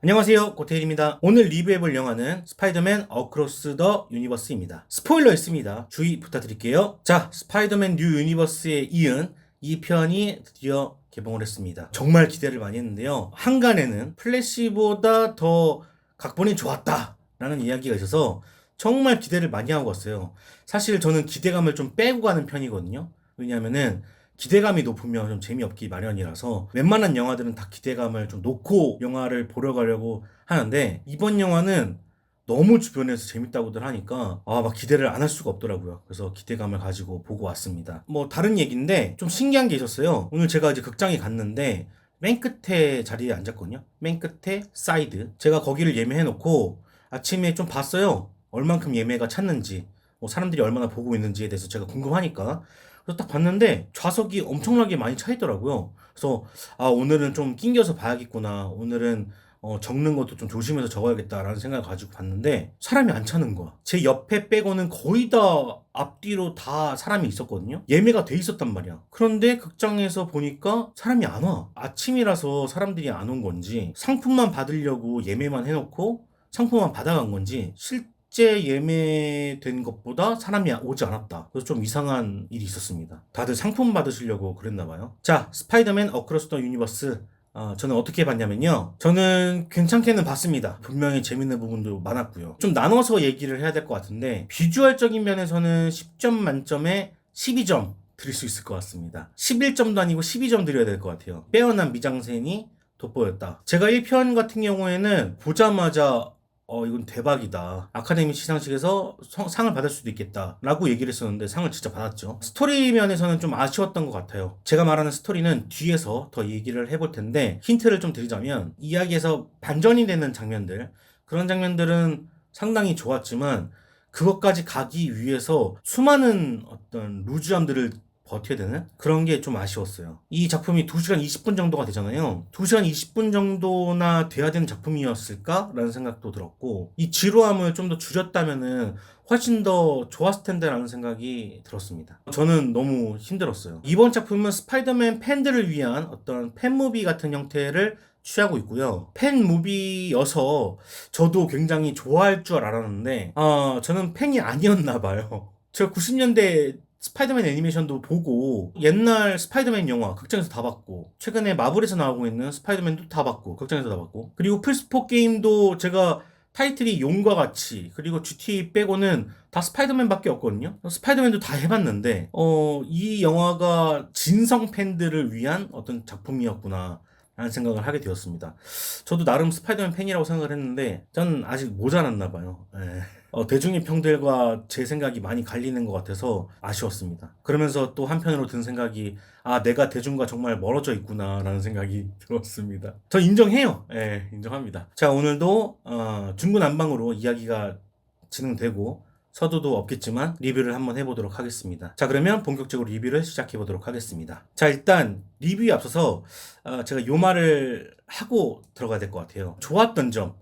안녕하세요, 고태일입니다. 오늘 리뷰해볼 영화는 스파이더맨 어크로스 더 유니버스입니다. 스포일러 있습니다. 주의 부탁드릴게요. 자, 스파이더맨 뉴 유니버스에 이은 2편이 드디어 개봉을 했습니다. 정말 기대를 많이 했는데요. 한간에는 플래시보다 더 각본이 좋았다 라는 이야기가 있어서 정말 기대를 많이 하고 왔어요. 사실 저는 기대감을 좀 빼고 가는 편이거든요. 왜냐면은 기대감이 높으면 좀 재미없기 마련이라서 웬만한 영화들은 다 기대감을 좀 놓고 영화를 보러 가려고 하는데, 이번 영화는 너무 주변에서 재밌다고들 하니까 막 기대를 안 할 수가 없더라고요. 그래서 기대감을 가지고 보고 왔습니다. 뭐 다른 얘기인데 좀 신기한 게 있었어요. 오늘 제가 이제 극장에 갔는데 맨 끝에 자리에 앉았거든요. 맨 끝에 사이드. 제가 거기를 예매해 놓고 아침에 좀 봤어요. 얼만큼 예매가 찼는지, 뭐 사람들이 얼마나 보고 있는지에 대해서 제가 궁금하니까. 그래서 딱 봤는데 좌석이 엄청나게 많이 차 있더라고요. 그래서 오늘은 좀 낑겨서 봐야겠구나. 오늘은 적는 것도 좀 조심해서 적어야겠다라는 생각을 가지고 봤는데 사람이 안 차는 거야. 제 옆에 빼고는 거의 다 앞뒤로 다 사람이 있었거든요. 예매가 돼 있었단 말이야. 그런데 극장에서 보니까 사람이 안 와. 아침이라서 사람들이 안 온 건지, 상품만 받으려고 예매만 해놓고 상품만 받아간 건지, 실제 예매된 것보다 사람이 오지 않았다. 그래서 좀 이상한 일이 있었습니다. 다들 상품 받으시려고 그랬나 봐요. 자, 스파이더맨 어크로스 더 유니버스. 저는 어떻게 봤냐면요. 저는 괜찮게는 봤습니다. 분명히 재밌는 부분도 많았고요. 좀 나눠서 얘기를 해야 될 것 같은데, 비주얼적인 면에서는 10점 만점에 12점 드릴 수 있을 것 같습니다. 11점도 아니고 12점 드려야 될 것 같아요. 빼어난 미장센이 돋보였다. 제가 1편 같은 경우에는 보자마자 이건 대박이다. 아카데미 시상식에서 상을 받을 수도 있겠다 라고 얘기를 했었는데 상을 진짜 받았죠. 스토리 면에서는 좀 아쉬웠던 것 같아요. 제가 말하는 스토리는 뒤에서 더 얘기를 해볼 텐데, 힌트를 좀 드리자면 이야기에서 반전이 되는 장면들, 그런 장면들은 상당히 좋았지만 그것까지 가기 위해서 수많은 어떤 루즈함들을 버텨야 되는 그런 게 좀 아쉬웠어요. 이 작품이 2시간 20분 정도가 되잖아요. 2시간 20분 정도나 돼야 되는 작품이었을까라는 생각도 들었고, 이 지루함을 좀 더 줄였다면은 훨씬 더 좋았을 텐데라는 생각이 들었습니다. 저는 너무 힘들었어요. 이번 작품은 스파이더맨 팬들을 위한 어떤 팬무비 같은 형태를 취하고 있고요. 팬무비여서 저도 굉장히 좋아할 줄 알았는데 저는 팬이 아니었나 봐요. 제가 90년대 스파이더맨 애니메이션도 보고, 옛날 스파이더맨 영화 극장에서 다 봤고, 최근에 마블에서 나오고 있는 스파이더맨도 다 봤고, 극장에서 다 봤고, 그리고 플스4 게임도 제가 타이틀이 용과 같이, 그리고 GTA 빼고는 다 스파이더맨밖에 없거든요. 스파이더맨도 다 해봤는데 이 영화가 진성 팬들을 위한 어떤 작품이었구나 라는 생각을 하게 되었습니다. 저도 나름 스파이더맨 팬이라고 생각을 했는데 전 아직 모자랐나 봐요. 예. 대중의 평들과 제 생각이 많이 갈리는 것 같아서 아쉬웠습니다. 그러면서 또 한편으로 든 생각이, 내가 대중과 정말 멀어져 있구나 라는 생각이 들었습니다. 저 인정해요. 예, 인정합니다. 자, 오늘도 중구난방으로 이야기가 진행되고 서두도 없겠지만 리뷰를 한번 해보도록 하겠습니다. 자, 그러면 본격적으로 리뷰를 시작해보도록 하겠습니다. 자, 일단 리뷰에 앞서서 제가 요 말을 하고 들어가야 될 것 같아요. 좋았던 점,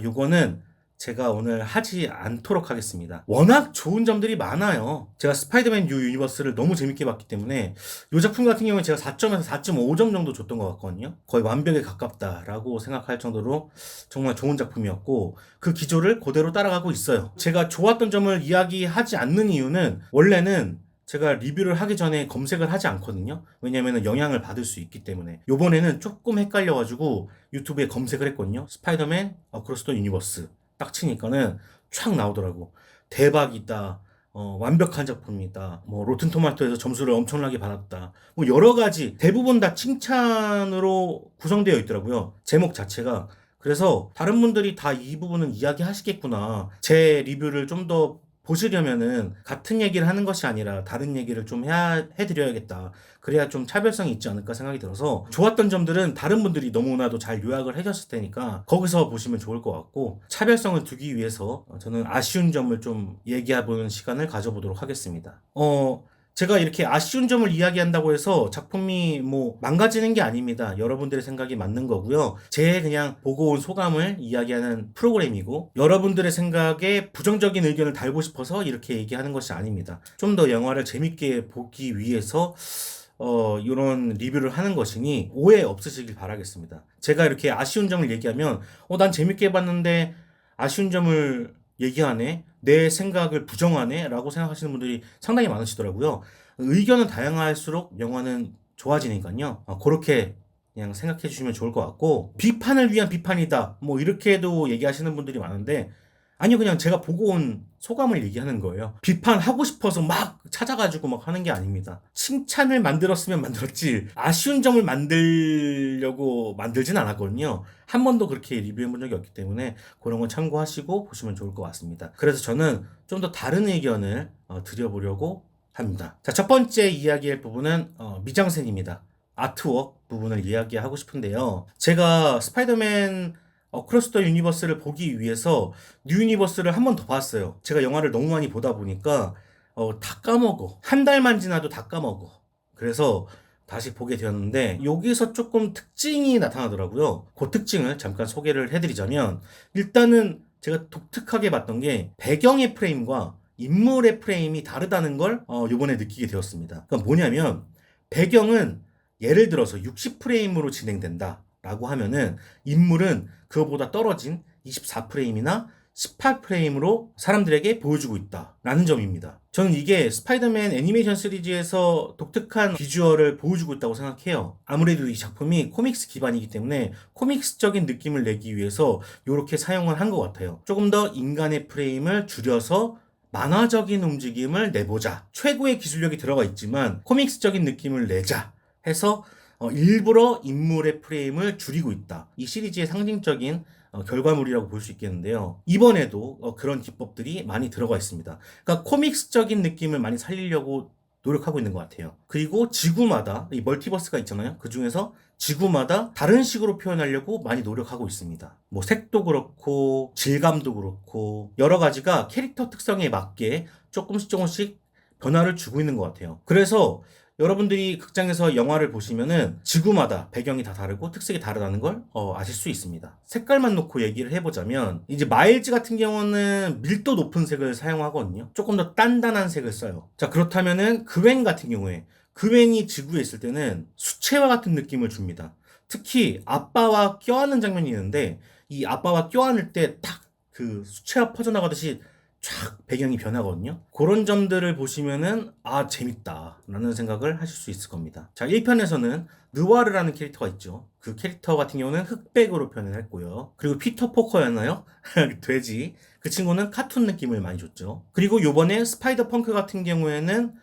요거는 제가 오늘 하지 않도록 하겠습니다. 워낙 좋은 점들이 많아요. 제가 스파이더맨 뉴 유니버스를 너무 재밌게 봤기 때문에 이 작품 같은 경우에 제가 4점에서 4.5점 정도 줬던 것 같거든요. 거의 완벽에 가깝다라고 생각할 정도로 정말 좋은 작품이었고, 그 기조를 그대로 따라가고 있어요. 제가 좋았던 점을 이야기하지 않는 이유는, 원래는 제가 리뷰를 하기 전에 검색을 하지 않거든요. 왜냐면 영향을 받을 수 있기 때문에. 요번에는 조금 헷갈려가지고 유튜브에 검색을 했거든요. 스파이더맨 어크로스 더 유니버스 딱 치니까는 촥 나오더라고. 대박이다. 완벽한 작품이다. 뭐 로튼 토마토에서 점수를 엄청나게 받았다. 뭐 여러 가지, 대부분 다 칭찬으로 구성되어 있더라고요. 제목 자체가. 그래서 다른 분들이 다 이 부분은 이야기하시겠구나. 제 리뷰를 좀 더 보시려면은 같은 얘기를 하는 것이 아니라 다른 얘기를 좀 해드려야겠다. 그래야 좀 차별성이 있지 않을까 생각이 들어서, 좋았던 점들은 다른 분들이 너무나도 잘 요약을 해줬을 테니까 거기서 보시면 좋을 것 같고, 차별성을 두기 위해서 저는 아쉬운 점을 좀 얘기해보는 시간을 가져보도록 하겠습니다. 제가 이렇게 아쉬운 점을 이야기한다고 해서 작품이 뭐 망가지는 게 아닙니다. 여러분들의 생각이 맞는 거고요. 제 그냥 보고 온 소감을 이야기하는 프로그램이고, 여러분들의 생각에 부정적인 의견을 달고 싶어서 이렇게 얘기하는 것이 아닙니다. 좀 더 영화를 재밌게 보기 위해서 이런 리뷰를 하는 것이니 오해 없으시길 바라겠습니다. 제가 이렇게 아쉬운 점을 얘기하면 난 재밌게 봤는데 아쉬운 점을 얘기하네, 내 생각을 부정하네 라고 생각하시는 분들이 상당히 많으시더라고요. 의견은 다양할수록 영화는 좋아지니까요. 그렇게 그냥 생각해 주시면 좋을 것 같고, 비판을 위한 비판이다 뭐 이렇게도 얘기하시는 분들이 많은데, 아니요, 그냥 제가 보고 온 소감을 얘기하는 거예요. 비판하고 싶어서 막 찾아가지고 막 하는 게 아닙니다. 칭찬을 만들었으면 만들었지 아쉬운 점을 만들려고 만들진 않았거든요. 한 번도 그렇게 리뷰해 본 적이 없기 때문에 그런 건 참고하시고 보시면 좋을 것 같습니다. 그래서 저는 좀 더 다른 의견을 드려보려고 합니다. 자, 첫 번째 이야기할 부분은 미장센입니다. 아트웍 부분을 이야기하고 싶은데요. 제가 스파이더맨 어크로스 더 유니버스를 보기 위해서 뉴 유니버스를 한 번 더 봤어요. 제가 영화를 너무 많이 보다 보니까 다 까먹어. 한 달만 지나도 다 까먹어. 그래서 다시 보게 되었는데 여기서 조금 특징이 나타나더라고요. 그 특징을 잠깐 소개를 해드리자면, 일단은 제가 독특하게 봤던 게 배경의 프레임과 인물의 프레임이 다르다는 걸 요번에 느끼게 되었습니다. 그러니까 뭐냐면, 배경은 예를 들어서 60프레임으로 진행된다 라고 하면은 인물은 그거보다 떨어진 24프레임이나 18프레임으로 사람들에게 보여주고 있다 라는 점입니다. 저는 이게 스파이더맨 애니메이션 시리즈에서 독특한 비주얼을 보여주고 있다고 생각해요. 아무래도 이 작품이 코믹스 기반이기 때문에 코믹스적인 느낌을 내기 위해서 이렇게 사용을 한 것 같아요. 조금 더 인간의 프레임을 줄여서 만화적인 움직임을 내보자, 최고의 기술력이 들어가 있지만 코믹스적인 느낌을 내자 해서 일부러 인물의 프레임을 줄이고 있다. 이 시리즈의 상징적인 결과물이라고 볼 수 있겠는데요. 이번에도 그런 기법들이 많이 들어가 있습니다. 그러니까 코믹스적인 느낌을 많이 살리려고 노력하고 있는 것 같아요. 그리고 지구마다 이 멀티버스가 있잖아요. 그 중에서 지구마다 다른 식으로 표현하려고 많이 노력하고 있습니다. 뭐 색도 그렇고 질감도 그렇고 여러 가지가 캐릭터 특성에 맞게 조금씩 변화를 주고 있는 것 같아요. 그래서 여러분들이 극장에서 영화를 보시면은 지구마다 배경이 다 다르고 특색이 다르다는 걸 아실 수 있습니다. 색깔만 놓고 얘기를 해보자면, 이제 마일즈 같은 경우는 밀도 높은 색을 사용하거든요. 조금 더 단단한 색을 써요. 자, 그렇다면은 그웬 같은 경우에, 그웬이 지구에 있을 때는 수채화 같은 느낌을 줍니다. 특히 아빠와 껴안는 장면이 있는데, 이 아빠와 껴안을 때 딱 그 수채화 퍼져나가듯이 쫙 배경이 변하거든요. 그런 점들을 보시면은 재밌다 라는 생각을 하실 수 있을 겁니다. 자, 1편에서는 느와르라는 캐릭터가 있죠. 그 캐릭터 같은 경우는 흑백으로 표현을 했고요. 그리고 피터 포커였나요? 돼지. 그 친구는 카툰 느낌을 많이 줬죠. 그리고 요번에 스파이더 펑크 같은 경우에는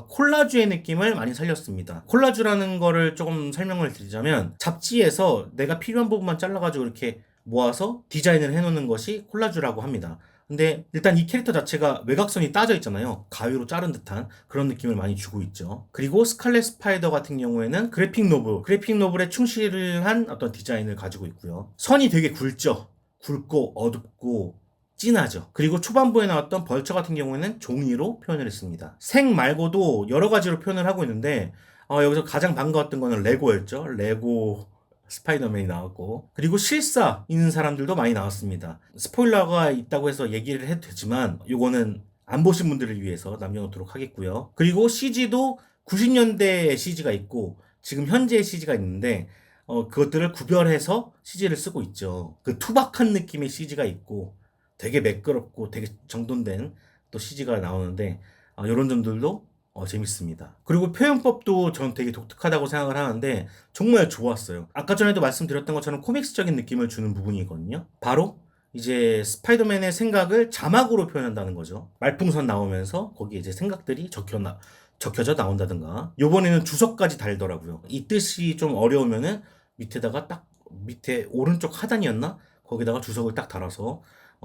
콜라주의 느낌을 많이 살렸습니다. 콜라주라는 거를 조금 설명을 드리자면, 잡지에서 내가 필요한 부분만 잘라가지고 이렇게 모아서 디자인을 해놓는 것이 콜라주라고 합니다. 근데 일단 이 캐릭터 자체가 외곽선이 따져 있잖아요. 가위로 자른 듯한 그런 느낌을 많이 주고 있죠. 그리고 스칼렛 스파이더 같은 경우에는 그래픽 노블에 충실한 어떤 디자인을 가지고 있고요. 선이 되게 굵고 어둡고 진하죠. 그리고 초반부에 나왔던 벌처 같은 경우에는 종이로 표현을 했습니다. 색 말고도 여러 가지로 표현을 하고 있는데 여기서 가장 반가웠던 거는 레고였죠. 레고 스파이더맨이 나왔고, 그리고 실사 있는 사람들도 많이 나왔습니다. 스포일러가 있다고 해서 얘기를 해도 되지만 요거는 안 보신 분들을 위해서 남겨놓도록 하겠고요. 그리고 CG도 90년대의 CG가 있고 지금 현재의 CG가 있는데 그것들을 구별해서 CG를 쓰고 있죠. 그 투박한 느낌의 CG가 있고 되게 매끄럽고 되게 정돈된 또 CG가 나오는데 이런 점들도 재밌습니다. 그리고 표현법도 전 되게 독특하다고 생각을 하는데 정말 좋았어요. 아까 전에도 말씀드렸던 것처럼 코믹스적인 느낌을 주는 부분이거든요. 바로 이제 스파이더맨의 생각을 자막으로 표현한다는 거죠. 말풍선 나오면서 거기에 이제 생각들이 적혀져 나온다든가, 요번에는 주석까지 달더라고요. 이 뜻이 좀 어려우면은 밑에다가 딱 밑에 오른쪽 하단이었나? 거기다가 주석을 딱 달아서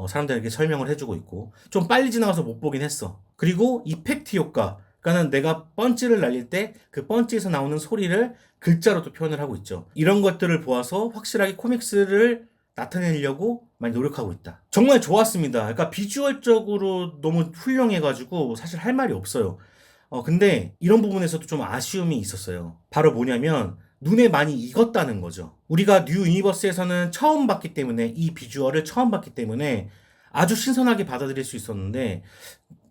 사람들에게 설명을 해주고 있고, 좀 빨리 지나가서 못 보긴 했어. 그리고 이펙트 효과, 그러니까는 내가 펀치를 날릴 때 그 펀치에서 나오는 소리를 글자로도 표현을 하고 있죠. 이런 것들을 보아서 확실하게 코믹스를 나타내려고 많이 노력하고 있다. 정말 좋았습니다. 그러니까 비주얼적으로 너무 훌륭해가지고 사실 할 말이 없어요. 근데 이런 부분에서도 좀 아쉬움이 있었어요. 바로 뭐냐면 눈에 많이 익었다는 거죠. 우리가 뉴 유니버스에서는 처음 봤기 때문에, 이 비주얼을 처음 봤기 때문에 아주 신선하게 받아들일 수 있었는데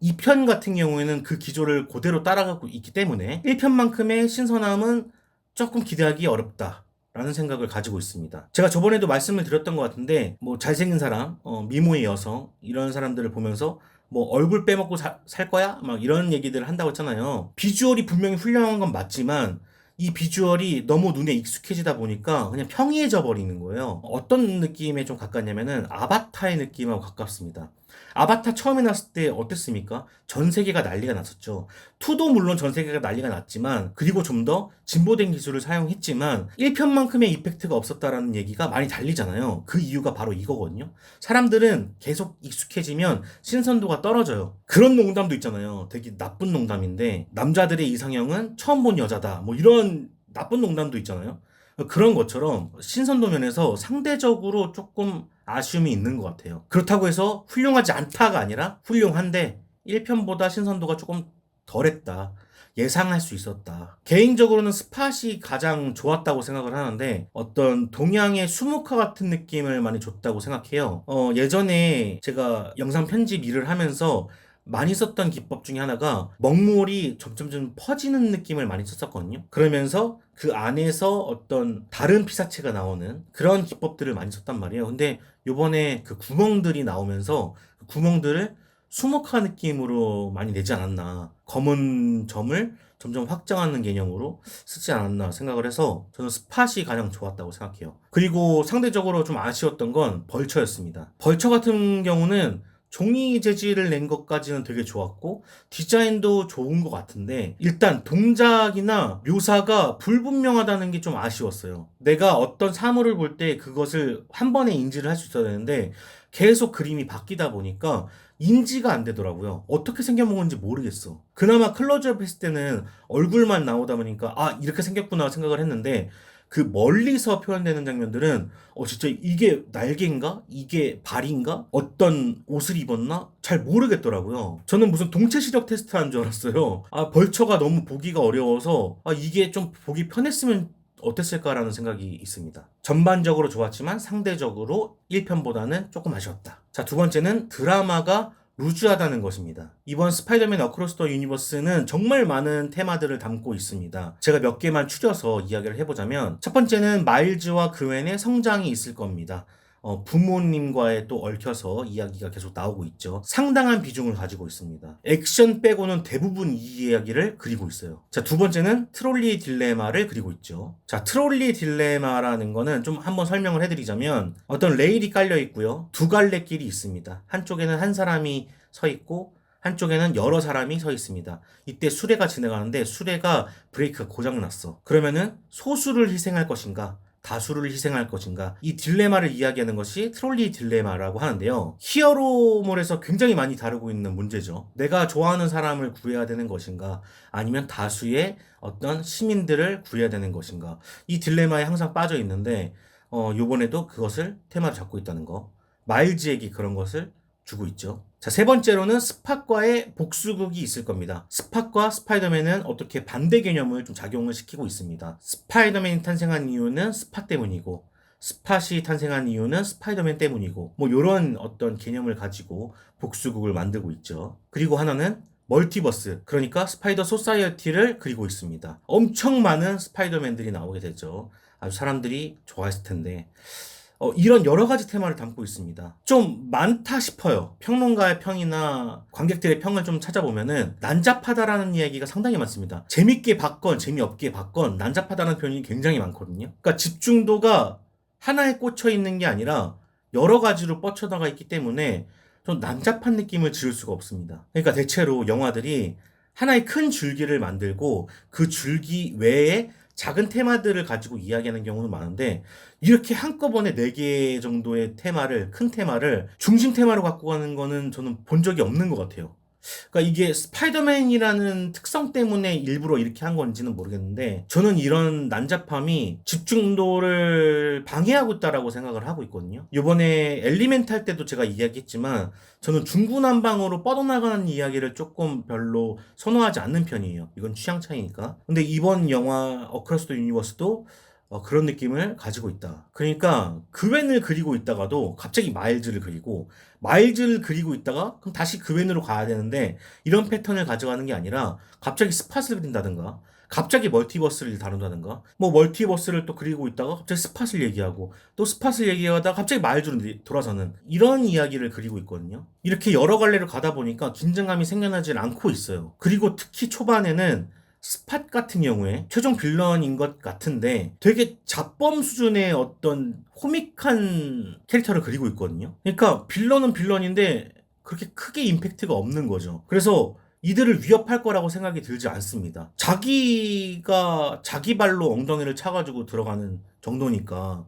2편 같은 경우에는 그 기조를 그대로 따라가고 있기 때문에 1편만큼의 신선함은 조금 기대하기 어렵다. 라는 생각을 가지고 있습니다. 제가 저번에도 말씀을 드렸던 것 같은데, 뭐, 잘생긴 사람, 미모의 여성, 이런 사람들을 보면서, 뭐, 얼굴 빼먹고 살 거야? 막 이런 얘기들을 한다고 했잖아요. 비주얼이 분명히 훌륭한 건 맞지만, 이 비주얼이 너무 눈에 익숙해지다 보니까 그냥 평이해져 버리는 거예요. 어떤 느낌에 좀 가깝냐면은 아바타의 느낌하고 가깝습니다. 아바타 처음에 나왔을 때 어땠습니까? 전 세계가 난리가 났었죠. 2도 물론 전 세계가 난리가 났지만, 그리고 좀 더 진보된 기술을 사용했지만 1편만큼의 이펙트가 없었다라는 얘기가 많이 달리잖아요. 그 이유가 바로 이거거든요. 사람들은 계속 익숙해지면 신선도가 떨어져요. 그런 농담도 있잖아요. 되게 나쁜 농담인데, 남자들의 이상형은 처음 본 여자다, 뭐 이런 나쁜 농담도 있잖아요. 그런 것처럼 신선도 면에서 상대적으로 조금 아쉬움이 있는 것 같아요. 그렇다고 해서 훌륭하지 않다가 아니라 훌륭한데 1편보다 신선도가 조금 덜했다. 예상할 수 있었다. 개인적으로는 스팟이 가장 좋았다고 생각을 하는데, 어떤 동양의 수묵화 같은 느낌을 많이 줬다고 생각해요. 예전에 제가 영상 편집 일을 하면서 많이 썼던 기법 중에 하나가 먹물이 점점점 퍼지는 느낌을 많이 썼었거든요. 그러면서 그 안에서 어떤 다른 피사체가 나오는 그런 기법들을 많이 썼단 말이에요. 근데 요번에 그 구멍들이 나오면서 그 구멍들을 수목화 느낌으로 많이 내지 않았나. 검은 점을 점점 확장하는 개념으로 쓰지 않았나 생각을 해서 저는 스팟이 가장 좋았다고 생각해요. 그리고 상대적으로 좀 아쉬웠던 건 벌처였습니다. 벌처 같은 경우는 종이 재질을 낸 것까지는 되게 좋았고 디자인도 좋은 것 같은데, 일단 동작이나 묘사가 불분명하다는 게 좀 아쉬웠어요. 내가 어떤 사물을 볼 때 그것을 한 번에 인지를 할 수 있어야 되는데 계속 그림이 바뀌다 보니까 인지가 안 되더라고요. 어떻게 생겨먹은지 모르겠어. 그나마 클로즈업 했을 때는 얼굴만 나오다 보니까 아, 이렇게 생겼구나 생각을 했는데, 그 멀리서 표현되는 장면들은 진짜 이게 날개인가? 이게 발인가? 어떤 옷을 입었나? 잘 모르겠더라고요. 저는 무슨 동체 시력 테스트 한 줄 알았어요. 아, 벌처가 너무 보기가 어려워서 아, 이게 좀 보기 편했으면 어땠을까라는 생각이 있습니다. 전반적으로 좋았지만 상대적으로 1편보다는 조금 아쉬웠다. 자, 두 번째는 드라마가 루즈하다는 것입니다. 이번 스파이더맨 어크로스 더 유니버스는 정말 많은 테마들을 담고 있습니다. 제가 몇 개만 추려서 이야기를 해보자면, 첫 번째는 마일즈와 그웬의 성장이 있을 겁니다. 부모님과의 또 얽혀서 이야기가 계속 나오고 있죠. 상당한 비중을 가지고 있습니다. 액션 빼고는 대부분 이 이야기를 그리고 있어요. 자, 두 번째는 트롤리 딜레마를 그리고 있죠. 자, 트롤리 딜레마라는 거는 좀 한번 설명을 해드리자면, 어떤 레일이 깔려 있고요. 두 갈래 길이 있습니다. 한쪽에는 한 사람이 서 있고 한쪽에는 여러 사람이 서 있습니다. 이때 수레가 지나가는데 수레가 브레이크가 고장났어. 그러면은 소수를 희생할 것인가, 다수를 희생할 것인가, 이 딜레마를 이야기하는 것이 트롤리 딜레마라고 하는데요. 히어로물에서 굉장히 많이 다루고 있는 문제죠. 내가 좋아하는 사람을 구해야 되는 것인가, 아니면 다수의 어떤 시민들을 구해야 되는 것인가, 이 딜레마에 항상 빠져 있는데 요번에도 그것을 테마로 잡고 있다는 거. 마일즈에게 그런 것을 주고 있죠. 자, 세 번째로는 스팟과의 복수극이 있을 겁니다. 스팟과 스파이더맨은 어떻게 반대 개념을 좀 작용을 시키고 있습니다. 스파이더맨이 탄생한 이유는 스팟 때문이고, 스팟이 탄생한 이유는 스파이더맨 때문이고, 뭐 요런 어떤 개념을 가지고 복수극을 만들고 있죠. 그리고 하나는 멀티버스, 그러니까 스파이더 소사이어티를 그리고 있습니다. 엄청 많은 스파이더맨들이 나오게 되죠. 아주 사람들이 좋아했을 텐데 이런 여러 가지 테마를 담고 있습니다. 좀 많다 싶어요. 평론가의 평이나 관객들의 평을 좀 찾아보면은 난잡하다라는 이야기가 상당히 많습니다. 재밌게 봤건 재미없게 봤건 난잡하다는 표현이 굉장히 많거든요. 그러니까 집중도가 하나에 꽂혀 있는 게 아니라 여러 가지로 뻗쳐나가 있기 때문에 좀 난잡한 느낌을 지을 수가 없습니다. 그러니까 대체로 영화들이 하나의 큰 줄기를 만들고 그 줄기 외에 작은 테마들을 가지고 이야기하는 경우는 많은데, 이렇게 한꺼번에 4개 정도의 테마를, 큰 테마를 중심 테마로 갖고 가는 거는 저는 본 적이 없는 것 같아요. 그러니까 이게 스파이더맨이라는 특성 때문에 일부러 이렇게 한 건지는 모르겠는데, 저는 이런 난잡함이 집중도를 방해하고 있다라고 생각을 하고 있거든요. 이번에 엘리멘탈 때도 제가 이야기했지만 저는 중구난방으로 뻗어나가는 이야기를 조금 별로 선호하지 않는 편이에요. 이건 취향 차이니까. 근데 이번 영화 어크로스 더 유니버스도 그런 느낌을 가지고 있다. 그러니까 그웬을 그리고 있다가도 갑자기 마일즈를 그리고 마일즈를 그리고 있다가 그럼 다시 그웬으로 가야 되는데 이런 패턴을 가져가는 게 아니라 갑자기 스팟을 그린다든가 갑자기 멀티버스를 다룬다든가 뭐 멀티버스를 또 그리고 있다가 갑자기 스팟을 얘기하고 또 스팟을 얘기하다가 갑자기 마일즈로 돌아서는 이런 이야기를 그리고 있거든요. 이렇게 여러 갈래를 가다 보니까 긴장감이 생겨나질 않고 있어요. 그리고 특히 초반에는 스팟 같은 경우에 최종 빌런인 것 같은데 되게 잡범 수준의 어떤 코믹한 캐릭터를 그리고 있거든요. 그러니까 빌런은 빌런인데 그렇게 크게 임팩트가 없는 거죠. 그래서 이들을 위협할 거라고 생각이 들지 않습니다. 자기가 자기 발로 엉덩이를 차가지고 들어가는 정도니까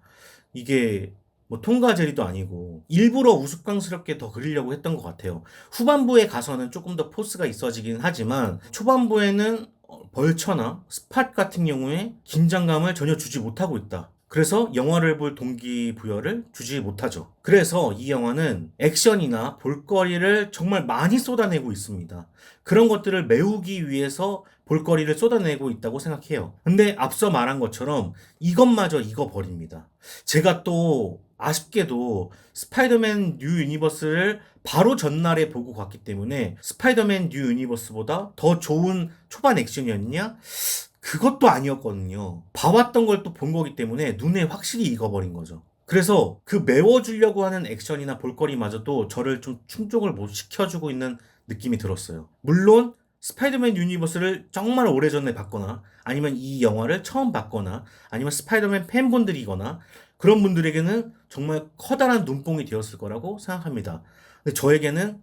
이게 뭐 통과 제리도 아니고 일부러 우스꽝스럽게 더 그리려고 했던 것 같아요. 후반부에 가서는 조금 더 포스가 있어지긴 하지만 초반부에는 벌처나 스팟 같은 경우에 긴장감을 전혀 주지 못하고 있다. 그래서 영화를 볼 동기부여를 주지 못하죠. 그래서 이 영화는 액션이나 볼거리를 정말 많이 쏟아내고 있습니다. 그런 것들을 메우기 위해서 볼거리를 쏟아내고 있다고 생각해요. 근데 앞서 말한 것처럼 이것마저 익어버립니다. 제가 또 아쉽게도 스파이더맨 뉴 유니버스를 바로 전날에 보고 갔기 때문에 스파이더맨 뉴 유니버스보다 더 좋은 초반 액션이었냐? 그것도 아니었거든요. 봐왔던 걸 또 본 거기 때문에 눈에 확실히 익어버린 거죠. 그래서 그 메워주려고 하는 액션이나 볼거리마저도 저를 좀 충족을 못 시켜주고 있는 느낌이 들었어요. 물론 스파이더맨 유니버스를 정말 오래전에 봤거나 아니면 이 영화를 처음 봤거나 아니면 스파이더맨 팬분들이거나 그런 분들에게는 정말 커다란 눈뽕이 되었을 거라고 생각합니다. 근데 저에게는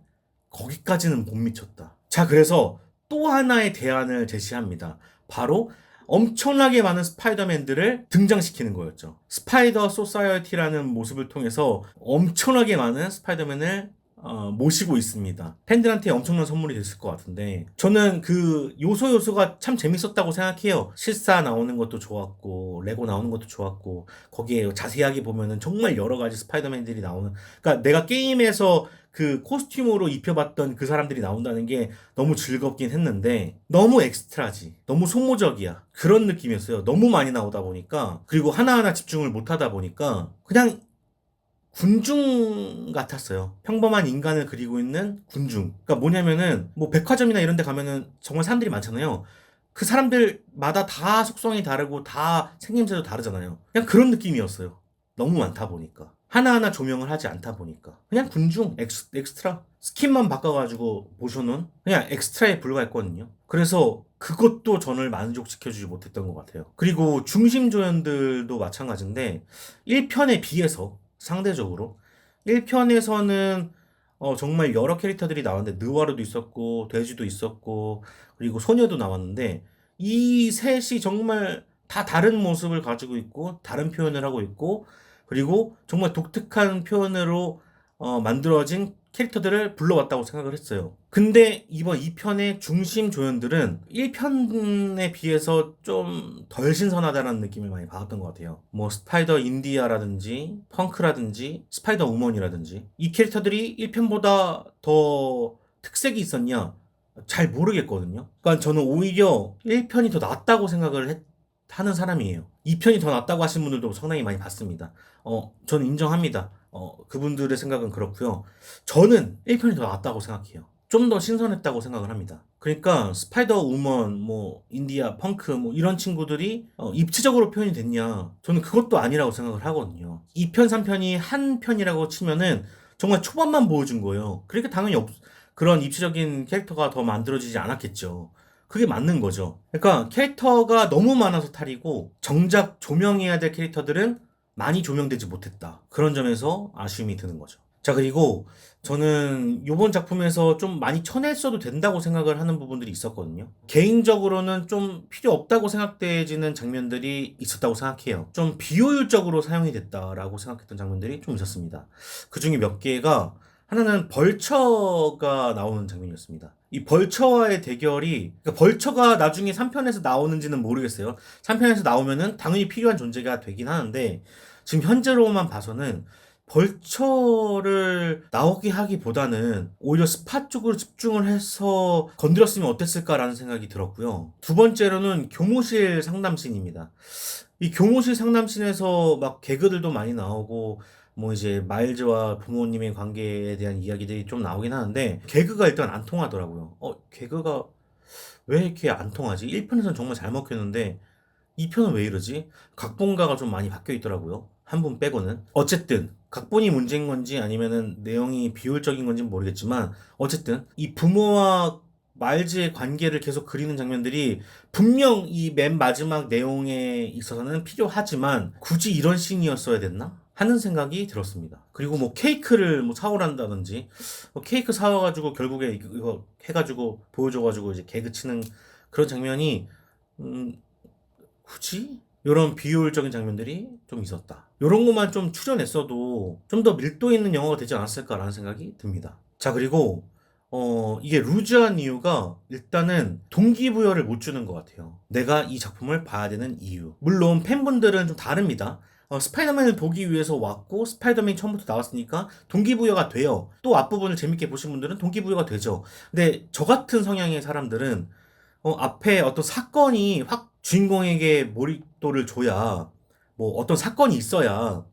거기까지는 못 미쳤다. 자, 그래서 또 하나의 대안을 제시합니다. 바로 엄청나게 많은 스파이더맨들을 등장시키는 거였죠. 스파이더 소사이어티라는 모습을 통해서 엄청나게 많은 스파이더맨을 모시고 있습니다. 팬들한테 엄청난 선물이 됐을 것 같은데 저는 그 요소가 참 재밌었다고 생각해요. 실사 나오는 것도 좋았고 레고 나오는 것도 좋았고 거기에 자세하게 보면은 정말 여러 가지 스파이더맨들이 나오는 그러니까 내가 게임에서 그 코스튬으로 입혀봤던 그 사람들이 나온다는 게 너무 즐겁긴 했는데 너무 엑스트라지 너무 소모적이야 그런 느낌이었어요. 너무 많이 나오다 보니까 그리고 하나하나 집중을 못하다 보니까 그냥 군중 같았어요. 평범한 인간을 그리고 있는 군중. 그러니까 뭐냐면은 뭐 백화점이나 이런 데 가면은 정말 사람들이 많잖아요. 그 사람들마다 다 속성이 다르고 다 생김새도 다르잖아요. 그냥 그런 느낌이었어요. 너무 많다 보니까. 하나하나 조명을 하지 않다 보니까. 그냥 군중, 엑스트라. 스킨만 바꿔가지고 모셔놓은 그냥 엑스트라에 불과했거든요. 그래서 그것도 저를 만족시켜주지 못했던 것 같아요. 그리고 중심 조연들도 마찬가지인데 1편에 비해서 상대적으로 1편에서는 정말 여러 캐릭터들이 나왔는데 느와르도 있었고 돼지도 있었고 그리고 소녀도 나왔는데 이 셋이 정말 다 다른 모습을 가지고 있고 다른 표현을 하고 있고 그리고 정말 독특한 표현으로 만들어진 캐릭터들을 불러왔다고 생각을 했어요. 근데 이번 2편의 중심 조연들은 1편에 비해서 좀 덜 신선하다는 느낌을 많이 받았던 것 같아요. 뭐 스파이더 인디아라든지 펑크라든지 스파이더 우먼이라든지 이 캐릭터들이 1편보다 더 특색이 있었냐? 잘 모르겠거든요. 그러니까 저는 오히려 1편이 더 낫다고 생각을 하는 사람이에요. 2편이 더 낫다고 하신 분들도 상당히 많이 봤습니다. 저는 인정합니다. 그분들의 생각은 그렇고요. 저는 1편이 더 낫다고 생각해요. 좀 더 신선했다고 생각을 합니다. 그러니까 스파이더 우먼, 뭐 인디아, 펑크 뭐 이런 친구들이 입체적으로 표현이 됐냐? 저는 그것도 아니라고 생각을 하거든요. 2편, 3편이 한 편이라고 치면은 정말 초반만 보여준 거예요. 그러니까 당연히 그런 입체적인 캐릭터가 더 만들어지지 않았겠죠. 그게 맞는 거죠. 그러니까 캐릭터가 너무 많아서 탈이고 정작 조명해야 될 캐릭터들은 많이 조명되지 못했다. 그런 점에서 아쉬움이 드는 거죠. 자, 그리고 저는 이번 작품에서 좀 많이 쳐냈어도 된다고 생각을 하는 부분들이 있었거든요. 개인적으로는 좀 필요 없다고 생각되지는 장면들이 있었다고 생각해요. 좀 비효율적으로 사용이 됐다라고 생각했던 장면들이 좀 있었습니다. 그 중에 몇 개가 하나는 벌처가 나오는 장면이었습니다. 이 벌처와의 대결이 그러니까 벌처가 나중에 3편에서 나오는지는 모르겠어요. 3편에서 나오면은 당연히 필요한 존재가 되긴 하는데 지금 현재로만 봐서는 벌처를 나오게 하기보다는 오히려 스파 쪽으로 집중을 해서 건드렸으면 어땠을까라는 생각이 들었고요. 두 번째로는 교무실 상담씬입니다. 이 교무실 상담씬에서 막 개그들도 많이 나오고 뭐 이제 마일즈와 부모님의 관계에 대한 이야기들이 좀 나오긴 하는데 개그가 일단 안 통하더라고요. 개그가 왜 이렇게 안 통하지? 1편에서는 정말 잘 먹혔는데 2편은 왜 이러지? 각본가가 좀 많이 바뀌어 있더라고요. 한 분 빼고는. 어쨌든 각본이 문제인 건지 아니면은 내용이 비효율적인 건지는 모르겠지만 어쨌든 이 부모와 마일즈의 관계를 계속 그리는 장면들이 분명 이 맨 마지막 내용에 있어서는 필요하지만 굳이 이런 씬이었어야 됐나? 하는 생각이 들었습니다. 그리고 뭐 케이크를 뭐 사오란다든지 케이크 사와가지고 결국에 이거 해가지고 보여줘가지고 이제 개그 치는 그런 장면이 음, 굳이? 이런 비효율적인 장면들이 좀 있었다. 이런 것만 좀 추려냈어도 좀 더 밀도 있는 영화가 되지 않았을까라는 생각이 듭니다. 자, 그리고 이게 루즈한 이유가 일단은 동기부여를 못 주는 것 같아요. 내가 이 작품을 봐야 되는 이유. 물론 팬분들은 좀 다릅니다. 스파이더맨을 보기 위해서 왔고 스파이더맨이 처음부터 나왔으니까 동기부여가 돼요. 또 앞부분을 재밌게 보신 분들은 동기부여가 되죠. 근데 저 같은 성향의 사람들은 앞에 어떤 사건이 확 주인공에게 몰입도를 줘야, 뭐 어떤 사건이 있어야,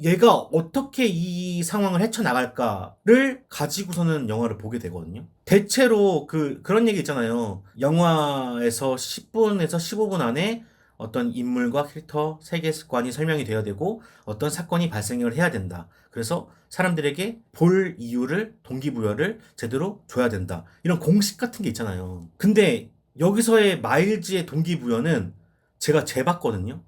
얘가 어떻게 이 상황을 헤쳐나갈까를 가지고서는 영화를 보게 되거든요. 대체로 그런 얘기 있잖아요. 영화에서 10분에서 15분 안에 어떤 인물과 캐릭터, 세계관이 설명이 되어야 되고 어떤 사건이 발생을 해야 된다. 그래서 사람들에게 볼 이유를, 동기부여를 제대로 줘야 된다. 이런 공식 같은 게 있잖아요. 근데 여기서의 마일즈의 동기부여는 제가 재봤거든요.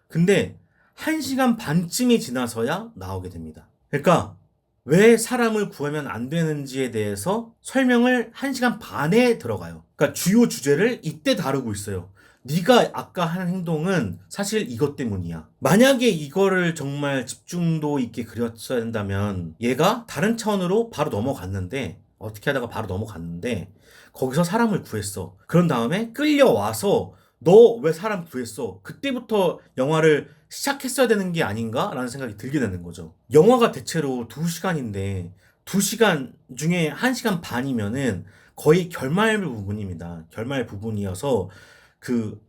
근데 1시간 반쯤이 지나서야 나오게 됩니다. 그러니까 왜 사람을 구하면 안 되는지에 대해서 설명을 1시간 반에 들어가요. 그러니까 주요 주제를 이때 다루고 있어요. 네가 아까 한 행동은 사실 이것 때문이야. 만약에 이거를 정말 집중도 있게 그렸어야 된다면 얘가 다른 차원으로 바로 넘어갔는데 어떻게 하다가 바로 넘어갔는데 거기서 사람을 구했어. 그런 다음에 끌려와서 너 왜 사람 구했어? 그때부터 영화를 시작했어야 되는 게 아닌가? 라는 생각이 들게 되는 거죠. 영화가 대체로 2시간인데 2시간 중에 1시간 반이면은 거의 결말 부분입니다. 결말 부분이어서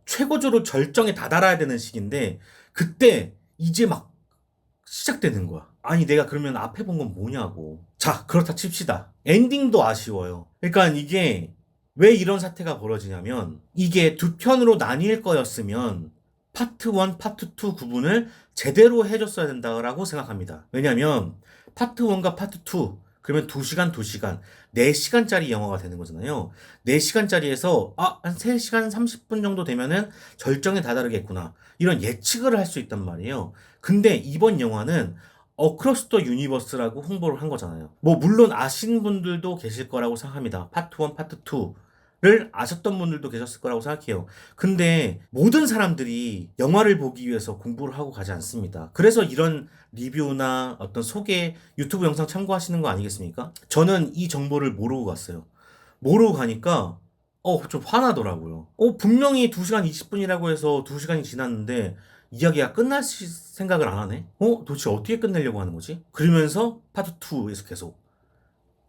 최고조로 절정에 다다라야 되는 시기인데 그때 이제 막 시작되는 거야. 아니 내가 그러면 앞에 본 건 뭐냐고. 자, 그렇다 칩시다. 엔딩도 아쉬워요. 그러니까 이게 왜 이런 사태가 벌어지냐면 이게 두 편으로 나뉠 거였으면 파트 1, 파트 2 구분을 제대로 해줬어야 된다고 생각합니다. 왜냐면 파트 1과 파트 2 그러면 2시간, 2시간, 4시간짜리 영화가 되는 거잖아요. 4시간짜리에서 한 3시간 30분 정도 되면은 절정에 다다르겠구나. 이런 예측을 할 수 있단 말이에요. 근데 이번 영화는 어크로스 더 유니버스라고 홍보를 한 거잖아요. 뭐 물론 아시는 분들도 계실 거라고 생각합니다. 파트 1, 파트 2를 아셨던 분들도 계셨을 거라고 생각해요. 근데 모든 사람들이 영화를 보기 위해서 공부를 하고 가지 않습니다. 그래서 이런 리뷰나 어떤 소개 유튜브 영상 참고하시는 거 아니겠습니까? 저는 이 정보를 모르고 갔어요. 모르고 가니까 좀 화나더라고요. 분명히 2시간 20분이라고 해서 2시간이 지났는데 이야기가 끝날 생각을 안 하네? 도대체 어떻게 끝내려고 하는 거지? 그러면서 파트 2에서 계속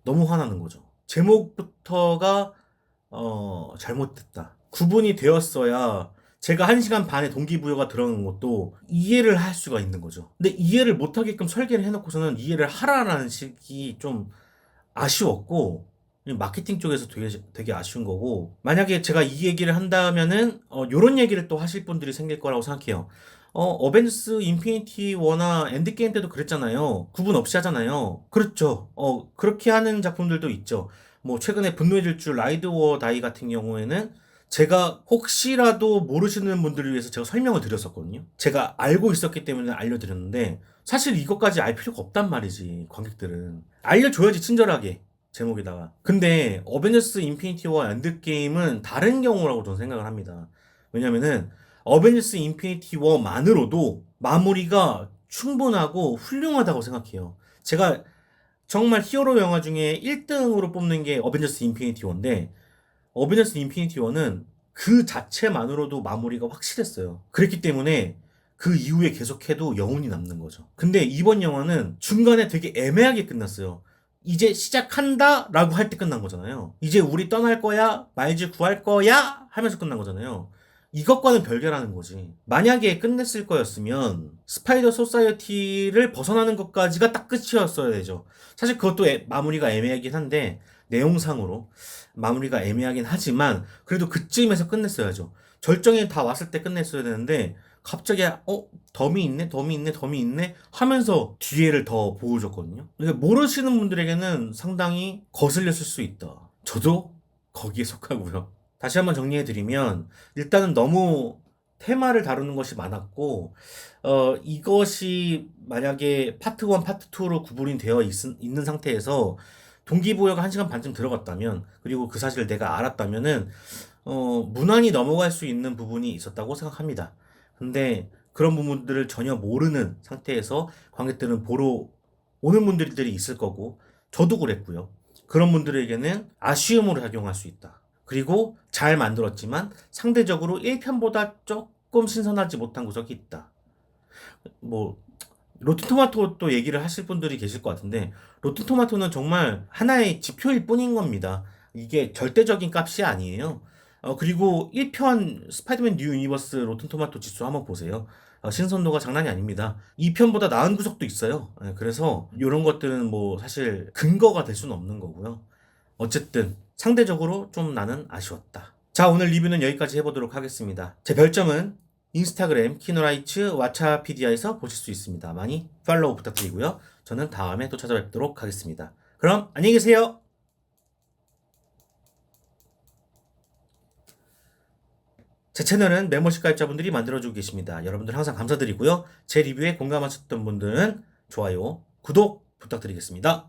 너무 화나는 거죠. 제목부터가 잘못됐다. 구분이 되었어야 제가 1시간 반의 동기부여가 들어간 것도 이해를 할 수가 있는 거죠. 근데 이해를 못하게끔 설계를 해놓고서는 이해를 하라라는 식이 좀 아쉬웠고 마케팅 쪽에서 되게 아쉬운 거고 만약에 제가 이 얘기를 한다면은 요런 얘기를 또 하실 분들이 생길 거라고 생각해요. 어벤져스 인피니티 워나 엔드게임 때도 그랬잖아요. 구분 없이 하잖아요. 그렇죠. 그렇게 하는 작품들도 있죠. 뭐 최근에 분노의 질주 라이드 워 다이 같은 경우에는 제가 혹시라도 모르시는 분들을 위해서 제가 설명을 드렸었거든요. 제가 알고 있었기 때문에 알려드렸는데 사실 이것까지 알 필요가 없단 말이지. 관객들은 알려줘야지 친절하게 제목에다가. 근데 어벤져스 인피니티 워 엔드게임은 다른 경우라고 저는 생각을 합니다. 왜냐면은 어벤져스 인피니티 워만으로도 마무리가 충분하고 훌륭하다고 생각해요. 제가 정말 히어로 영화 중에 1등으로 뽑는 게 어벤져스 인피니티 워인데 어벤져스 인피니티 워는 그 자체만으로도 마무리가 확실했어요. 그랬기 때문에 그 이후에 계속해도 여운이 남는 거죠. 근데 이번 영화는 중간에 되게 애매하게 끝났어요. 이제 시작한다 라고 할 때 끝난 거잖아요. 이제 우리 떠날 거야? 말즈 구할 거야? 하면서 끝난 거잖아요. 이것과는 별개라는 거지. 만약에 끝냈을 거였으면 스파이더 소사이어티를 벗어나는 것까지가 딱 끝이었어야 되죠. 사실 그것도 마무리가 애매하긴 한데 내용상으로 마무리가 애매하긴 하지만 그래도 그쯤에서 끝냈어야죠. 절정이 다 왔을 때 끝냈어야 되는데 갑자기 덤이 있네 덤이 있네 덤이 있네 하면서 뒤에를 더 보여줬거든요. 그러니까 모르시는 분들에게는 상당히 거슬렸을 수 있다. 저도 거기에 속하고요. 다시 한번 정리해드리면 일단은 너무 테마를 다루는 것이 많았고 이것이 만약에 파트 1, 파트 2로 구분이 되어 있는 상태에서 동기부여가 1시간 반쯤 들어갔다면 그리고 그 사실을 내가 알았다면은 무난히 넘어갈 수 있는 부분이 있었다고 생각합니다. 근데 그런 부분들을 전혀 모르는 상태에서 관객들은 보러 오는 분들이 있을 거고 저도 그랬고요. 그런 분들에게는 아쉬움으로 작용할 수 있다. 그리고 잘 만들었지만 상대적으로 1편보다 조금 신선하지 못한 구석이 있다. 뭐 로튼토마토 또 얘기를 하실 분들이 계실 것 같은데 로튼토마토는 정말 하나의 지표일 뿐인 겁니다. 이게 절대적인 값이 아니에요. 그리고 1편 스파이더맨 뉴 유니버스 로튼토마토 지수 한번 보세요. 신선도가 장난이 아닙니다. 2편보다 나은 구석도 있어요. 그래서 이런 것들은 뭐 사실 근거가 될 수는 없는 거고요. 어쨌든 상대적으로 좀 나는 아쉬웠다. 자, 오늘 리뷰는 여기까지 해보도록 하겠습니다. 제 별점은 인스타그램 키노라이츠 왓챠피디아에서 보실 수 있습니다. 많이 팔로우 부탁드리고요. 저는 다음에 또 찾아뵙도록 하겠습니다. 그럼 안녕히 계세요. 제 채널은 멤버십 가입자분들이 만들어주고 계십니다. 여러분들 항상 감사드리고요. 제 리뷰에 공감하셨던 분들은 좋아요, 구독 부탁드리겠습니다.